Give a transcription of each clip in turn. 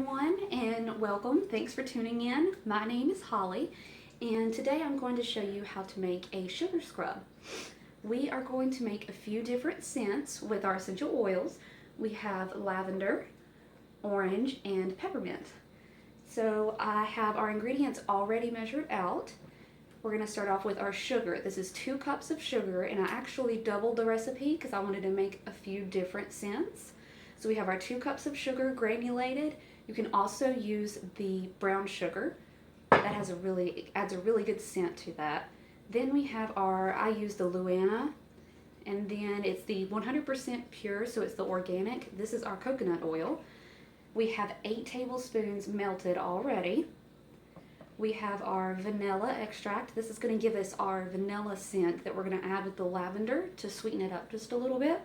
everyone, and welcome. Thanks for tuning in. My name is Holly, and today I'm going to show you how to make a sugar scrub. We are going to make a few different scents with our essential oils. We have lavender, orange, and peppermint. So I have our ingredients already measured out. We're going to start off with our sugar. This is 2 cups of sugar, and I actually doubled the recipe because I wanted to make a few different scents. So we have our 2 cups of sugar granulated. You can also use the brown sugar. That adds a really good scent to that. Then we have I use the Luana, and then it's the 100% pure, so it's the organic. This is our coconut oil. We have 8 tablespoons melted already. We have our vanilla extract. This is going to give us our vanilla scent that we're going to add with the lavender to sweeten it up just a little bit.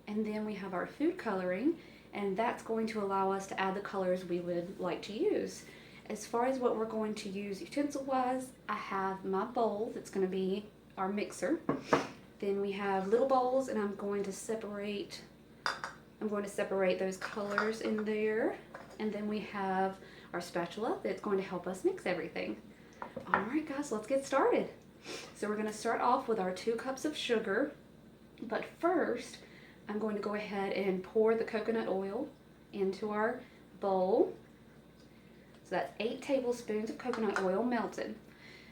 And then we have our food coloring, and that's going to allow us to add the colors we would like to use. As far as what we're going to use utensil-wise, I have my bowl that's going to be our mixer. Then we have little bowls, and I'm going to separate those colors in there. And then we have our spatula that's going to help us mix everything. All right, guys, let's get started. So we're going to start off with our 2 cups of sugar, but first, I'm going to go ahead and pour the coconut oil into our bowl. So that's 8 tablespoons of coconut oil melted.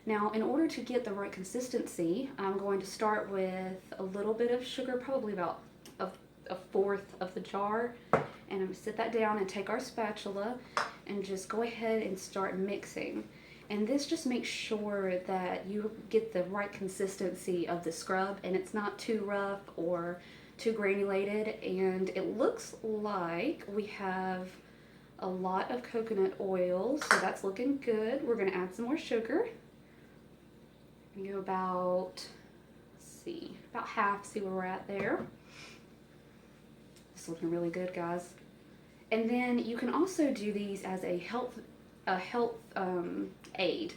Now, in order to get the right consistency, I'm going to start with a little bit of sugar, probably about a fourth of the jar. And I'm going to sit that down and take our spatula and just go ahead and start mixing. And this just makes sure that you get the right consistency of the scrub and it's not too rough or too granulated. And it looks like we have a lot of coconut oil, so that's looking good. We're going to add some more sugar. We go about, about half, see where we're at there. It's looking really good, guys. And then you can also do these as a health aid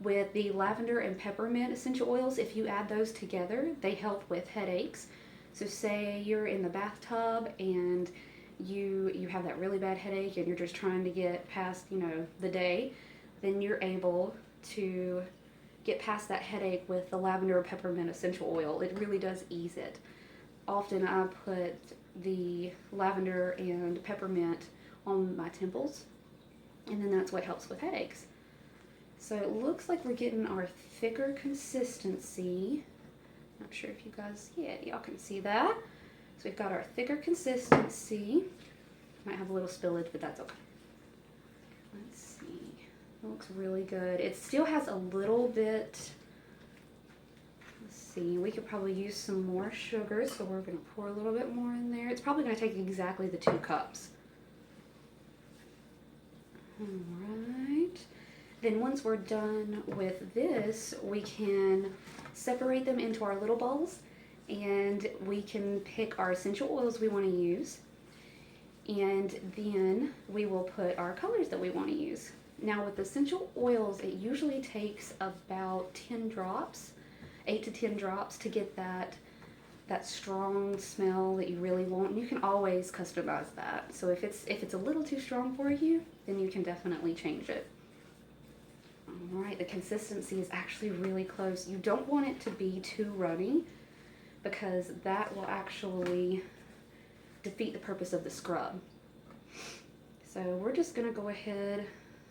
with the lavender and peppermint essential oils. If you add those together, they help with headaches. So say you're in the bathtub and you have that really bad headache and you're just trying to get past, the day, then you're able to get past that headache with the lavender or peppermint essential oil. It really does ease it. Often I put the lavender and peppermint on my temples, and then that's what helps with headaches. So it looks like we're getting our thicker consistency. Not sure if you guys, y'all can see that. So we've got our thicker consistency. Might have a little spillage, but that's okay. Let's see. It looks really good. It still has a little bit. Let's see. We could probably use some more sugar, so we're going to pour a little bit more in there. It's probably going to take exactly the 2 cups. All right. Then once we're done with this, we can separate them into our little bowls, and we can pick our essential oils we want to use, and then we will put our colors that we want to use. Now with essential oils, it usually takes about 10 drops, 8 to 10 drops to get that strong smell that you really want. You can always customize that. So if it's a little too strong for you, then you can definitely change it. Alright, the consistency is actually really close. You don't want it to be too runny because that will actually defeat the purpose of the scrub. So we're just going to go ahead,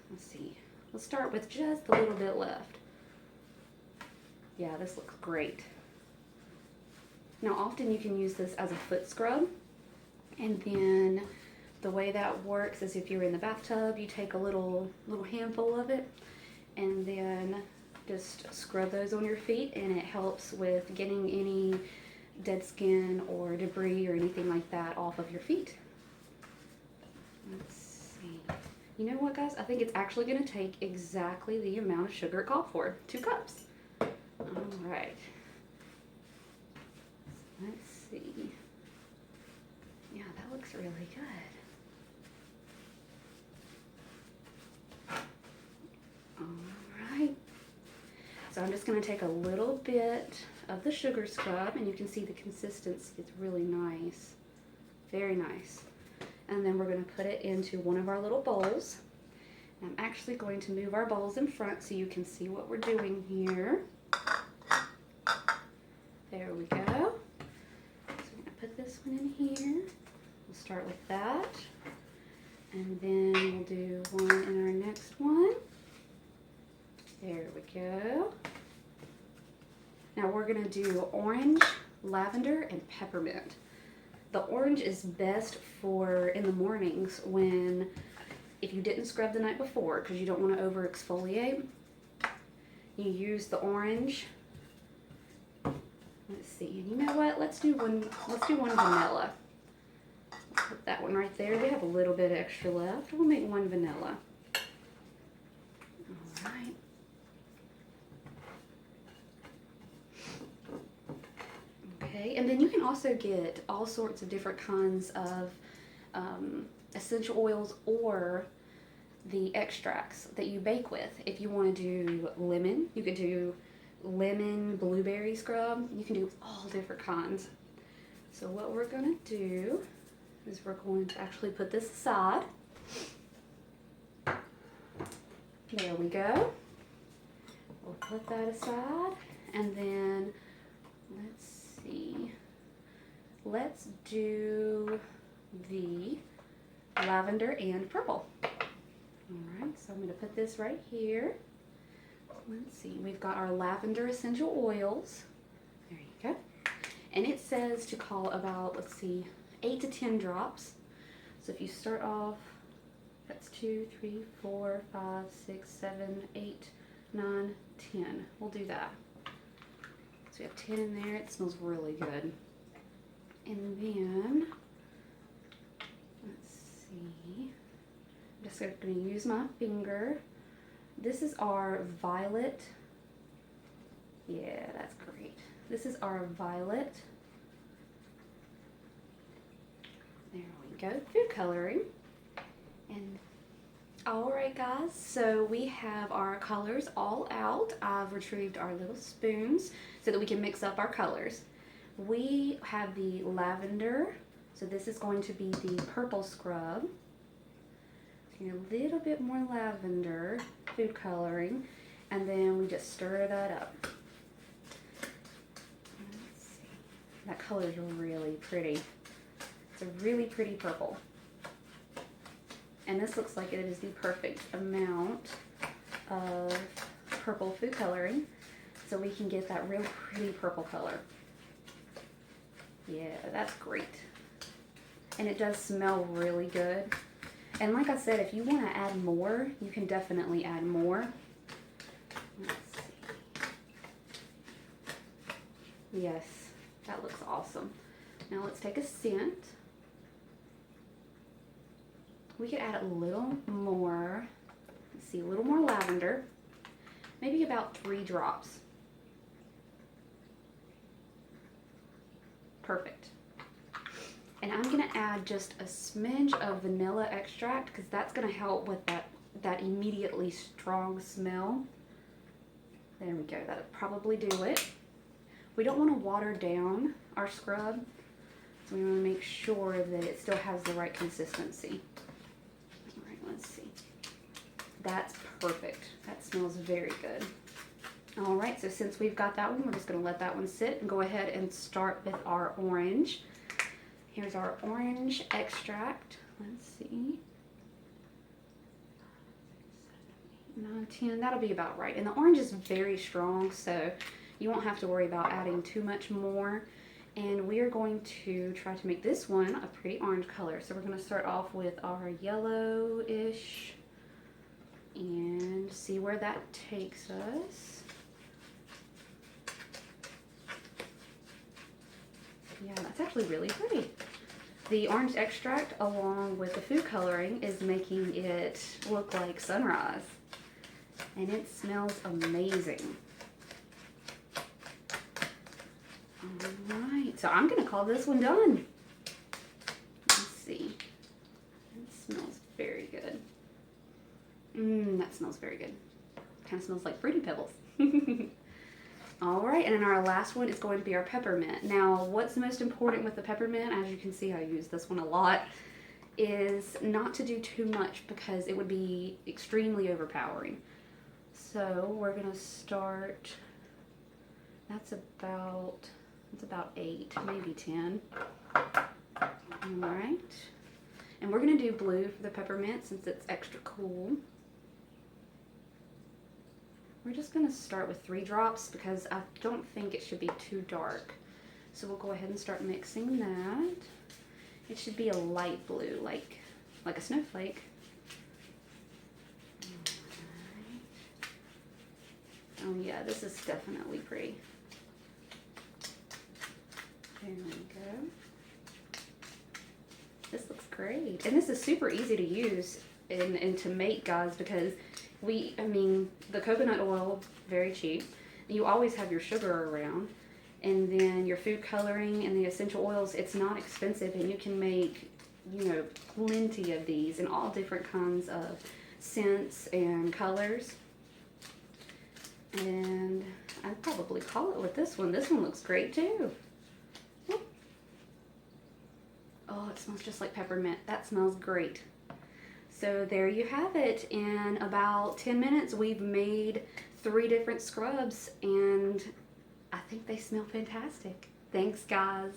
let's start with just a little bit left. Yeah, this looks great. Now often you can use this as a foot scrub, and then the way that works is if you're in the bathtub, you take a little handful of it and then just scrub those on your feet, and it helps with getting any dead skin or debris or anything like that off of your feet. Let's see. You know what, guys? I think it's actually going to take exactly the amount of sugar it called for. 2 cups. All right. Let's see. Yeah, that looks really good. Alright, so I'm just going to take a little bit of the sugar scrub, and you can see the consistency is really nice. Very nice. And then we're going to put it into one of our little bowls. I'm actually going to move our bowls in front so you can see what we're doing here. There we go. So we're going to put this one in here. We'll start with that. And then we'll do one in our next one. There we go. Now we're going to do orange, lavender, and peppermint. The orange is best for in the mornings when, if you didn't scrub the night before because you don't want to over exfoliate, you use the orange. Let's see, you know what, let's do one vanilla. Put that one right there. We have a little bit extra left. We'll make one vanilla. All right. Okay, and then you can also get all sorts of different kinds of essential oils or the extracts that you bake with. If you want to do lemon, you could do lemon blueberry scrub. You can do all different kinds. So what we're going to do is we're going to actually put this aside. There we go. We'll put that aside, and then let's see. Let's do the lavender and purple. Alright, so I'm going to put this right here. Let's see, we've got our lavender essential oils. There you go. And it says to call about, let's see, 8 to 10 drops. So if you start off, that's 2, 3, 4, 5, 6, 7, 8, 9, 10. We'll do that. So we have 10 in there. It smells really good. And then, let's see, I'm just going to use my finger. This is our violet. Yeah, that's great. This is our violet. There we go, food coloring. And alright guys, so we have our colors all out. I've retrieved our little spoons so that we can mix up our colors. We have the lavender, so this is going to be the purple scrub. A little bit more lavender, food coloring, and then we just stir that up. Let's see. That color is really pretty. It's a really pretty purple. And this looks like it is the perfect amount of purple food coloring, so we can get that real pretty purple color. Yeah, that's great. And it does smell really good. And like I said, if you want to add more, you can definitely add more. Let's see. Yes, that looks awesome. Now let's take a scent. We could add a little more, let's see, a little more lavender. Maybe about 3 drops. Perfect. And I'm going to add just a smidge of vanilla extract because that's going to help with that immediately strong smell. There we go. That'll probably do it. We don't want to water down our scrub, so we want to make sure that it still has the right consistency. All right, let's see. That's perfect. That smells very good. All right, so since we've got that one, we're just going to let that one sit and go ahead and start with our orange. Here's our orange extract. Let's see. 9, 10, that'll be about right. And the orange is very strong, so you won't have to worry about adding too much more. And we are going to try to make this one a pretty orange color. So we're going to start off with our yellowish and see where that takes us. Yeah, that's actually really pretty. The orange extract along with the food coloring is making it look like sunrise. And it smells amazing. Alright, so I'm going to call this one done. Let's see. It smells very good. That smells very good. Kind of smells like Fruity Pebbles. Alright, and then our last one is going to be our peppermint. Now, what's most important with the peppermint, as you can see I use this one a lot, is not to do too much because it would be extremely overpowering. So we're gonna start, that's about 8, maybe 10. Alright. And we're gonna do blue for the peppermint since it's extra cool. We're just gonna start with 3 drops because I don't think it should be too dark. So we'll go ahead and start mixing that. It should be a light blue, like a snowflake. Oh yeah, this is definitely pretty. There we go. This looks great. And this is super easy to use and to make, guys, because the coconut oil, very cheap. You always have your sugar around. And then your food coloring and the essential oils, it's not expensive, and you can make, plenty of these in all different kinds of scents and colors. And I'd probably call it with this one. This one looks great too. Whoop. Oh, it smells just like peppermint. That smells great. So there you have it. In about 10 minutes, we've made 3 different scrubs, and I think they smell fantastic. Thanks, guys.